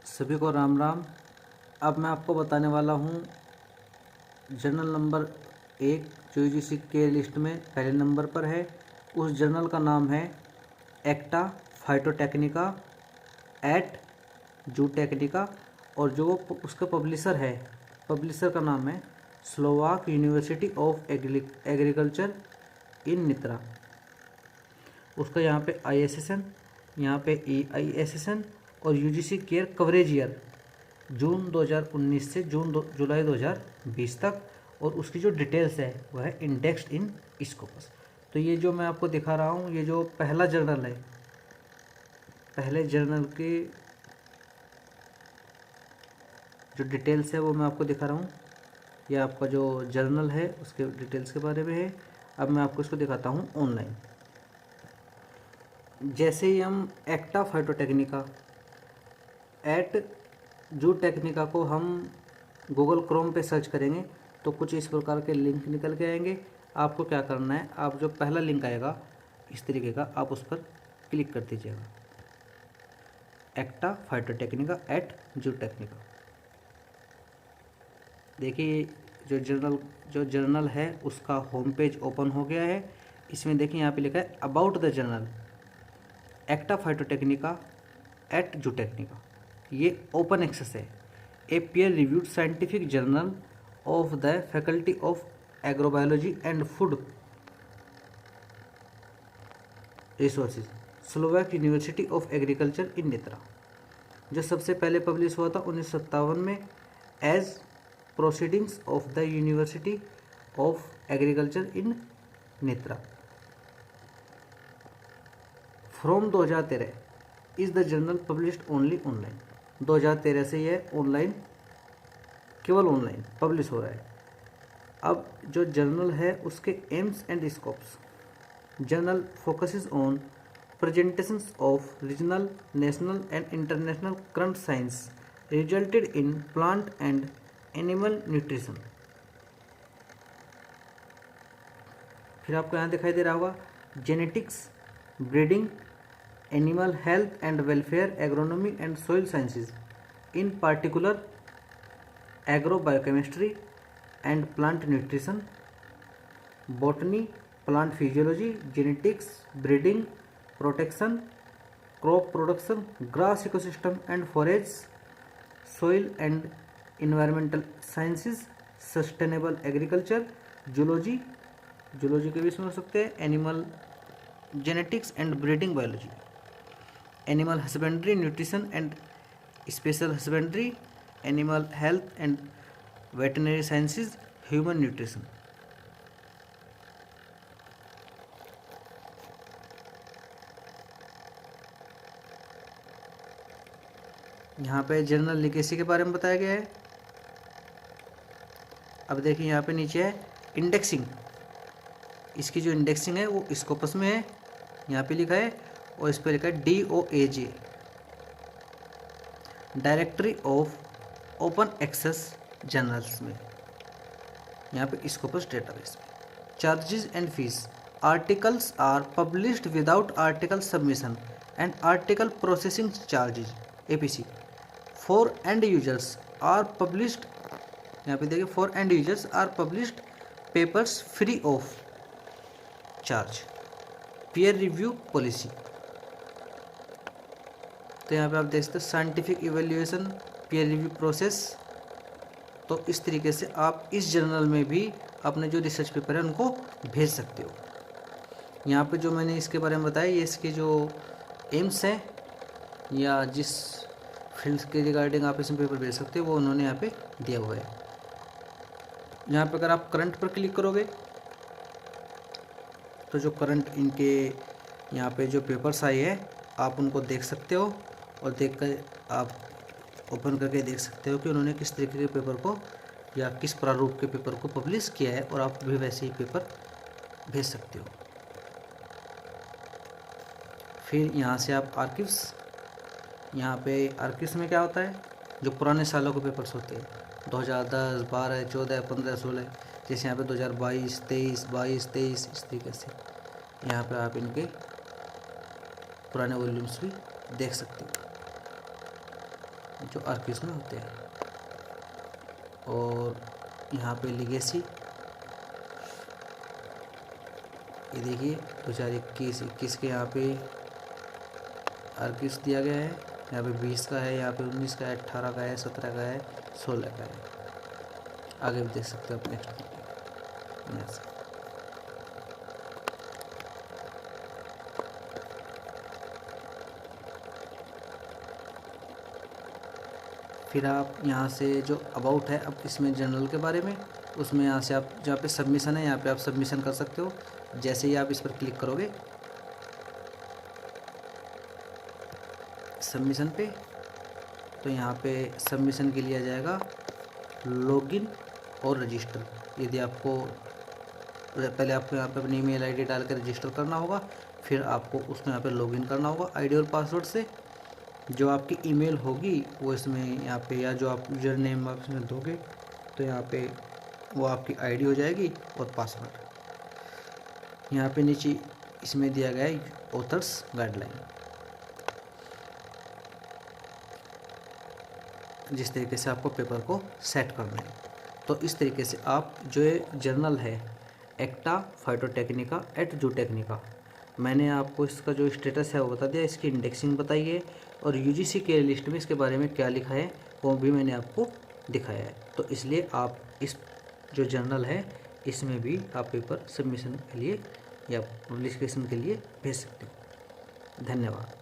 सभी को राम राम। अब मैं आपको बताने वाला हूँ जर्नल नंबर 1 जो यूजीसी के लिस्ट में पहले नंबर पर है। उस जर्नल का नाम है एक्टा फाइटोटेक्निका एट जूटेक्निका और जो उसका पब्लिशर का नाम है Slovak university of agriculture in Nitra. उसका यहाँ पे ISSN, यहाँ पे EISSN और UGC care coverage year June 2019 से जुलाई 2020 तक, और उसकी जो डिटेल्स है वह है इंडेक्स्ड इन स्कोपस। तो ये जो मैं आपको दिखा रहा हूँ ये जो पहला जर्नल है, पहले जर्नल की जो डिटेल्स है वो मैं आपको दिखा रहा हूँ। ये आपका जो जर्नल है उसके डिटेल्स के बारे में है। अब मैं आपको इसको दिखाता हूँ ऑनलाइन। जैसे ही हम एक्टा फाइटोटेक्निका एट जूटेक्निका को हम गूगल क्रोम पे सर्च करेंगे तो कुछ इस प्रकार के लिंक निकल के आएंगे। आपको क्या करना है, आप जो पहला लिंक आएगा इस तरीके का आप उस पर क्लिक कर दीजिएगा, एक्टा फाइटोटेक्निका एट जूटेक्निका। देखिए जो जर्नल है उसका होम पेज ओपन हो गया है। इसमें देखिए यहाँ पे लिखा है about the journal Acta Phytotechnica et Zootechnica. ये ओपन एक्सेस है, a peer reviewed scientific journal of the faculty of agrobiology and food resources Slovak university of agriculture in Nitra, जो सबसे पहले पब्लिश हुआ था 1957 में as proceedings of the university of agriculture in Nitra from 2013 is the journal published only online. 2013 से यह online, केवल online publish हो रहा है। अब जो जर्नल है उसके AIIMS and scopes, journal focuses on presentations of regional, national and international current science resulted in plant and animal nutrition. फिर आपको यहाँ दिखाई दे रहा होगा genetics, breeding, animal health and welfare, agronomy and soil sciences, in particular agro biochemistry and plant nutrition, botany, plant physiology, genetics, breeding, protection, crop production, grass ecosystem and forage, soil and environmental sciences, sustainable agriculture, zoology के भी इसमें हो सकते हैं, animal genetics and breeding biology, animal husbandry, nutrition and special husbandry, animal health and veterinary sciences, human nutrition. यहाँ पे journal लिकेसी के बारे में बताया गया है। अब देखिए यहाँ पे नीचे है इंडेक्सिंग। इसकी जो इंडेक्सिंग है वो स्कोपस में है, यहाँ पे लिखा है, और इस पर लिखा है DOAJ, directory of open access journals में, यहाँ पे स्कोपस डेटाबेस में। Charges and fees, articles are published without article submission and article processing charges APC for end users are published, यहाँ पे देखिए for end users are published papers free of charge, peer review policy. तो यहाँ पे आप देख सकते हैं scientific evaluation, peer review process. तो इस तरीके से आप इस जर्नल में भी अपने जो रिसर्च पेपर है उनको भेज सकते हो। यहाँ पे जो मैंने इसके बारे में बताया ये इसके जो एम्स हैं या जिस फील्ड के रिगार्डिंग आप इसमें पेपर भेज सकते हो वो उन्होंने यहाँ पे दिया हुआ है। यहाँ पे अगर आप करंट पर क्लिक करोगे तो जो करंट इनके यहाँ पे जो पेपर्स आए हैं आप उनको देख सकते हो, और देखकर आप ओपन करके देख सकते हो कि उन्होंने किस तरीके के पेपर को या किस प्रारूप के पेपर को पब्लिश किया है, और आप भी वैसे ही पेपर भेज सकते हो। फिर यहाँ से आप आर्किव्स, यहाँ पे आर्किव्स में क्या होता है, जो पुराने सालों के पेपर्स होते हैं 2010, 12, 14, 15, 16, जैसे यहाँ पे 2022, 23, इस तरीके से यहाँ पे आप इनके पुराने वॉल्यूम्स भी देख सकते हो। जो आर्किव्स में होते हैं। और यहाँ पे लीगेसी, ये देखिए 2021 के यहाँ पे आर्किव्स दिया गया है। यहाँ पे 20 का है, यहाँ पे 19 का है, 18 का है, 17 का है, 16 का है। आगे भी देख सकते हो आप नेक्स्ट यहाँ से। फिर आप यहाँ से जो अबाउट है, अब इसमें जनरल के बारे में, उसमें यहाँ से आप जहाँ पे सबमिशन है, यहाँ पे आप सबमिशन कर सकते हो। जैसे ही आप इस पर क्लिक करोगे सबमिशन पे, तो यहाँ पे सबमिशन के लिए आ जाएगा लॉगिन और रजिस्टर। यदि आपको पहले आपको यहाँ पे अपनी ईमेल आईडी डाल कर रजिस्टर करना होगा, फिर आपको उसमें यहाँ पे लॉगिन करना होगा आईडी और पासवर्ड से। जो आपकी ईमेल होगी वो इसमें यहाँ पे, या जो आप यूजर नेम आप इसमें दोगे तो यहाँ पे वो आपकी आईडी हो जाएगी और पासवर्ड। यहाँ पे नीचे इसमें दिया गया है ऑथर्स गाइडलाइन, जिस तरीके से आपको पेपर को सेट करना है। तो इस तरीके से आप जो ये जर्नल है एक्टा फाइटोटेक्निका एट जूटेक्निका, मैंने आपको इसका जो स्टेटस है वो बता दिया, इसकी इंडेक्सिंग बताई है, और यूजीसी के लिस्ट में इसके बारे में क्या लिखा है वो भी मैंने आपको दिखाया है। तो इसलिए आप इस जो जर्नल है इसमें भी आप पेपर सबमिशन के लिए या पब्लिकेशन के लिए भेज सकते हो। धन्यवाद।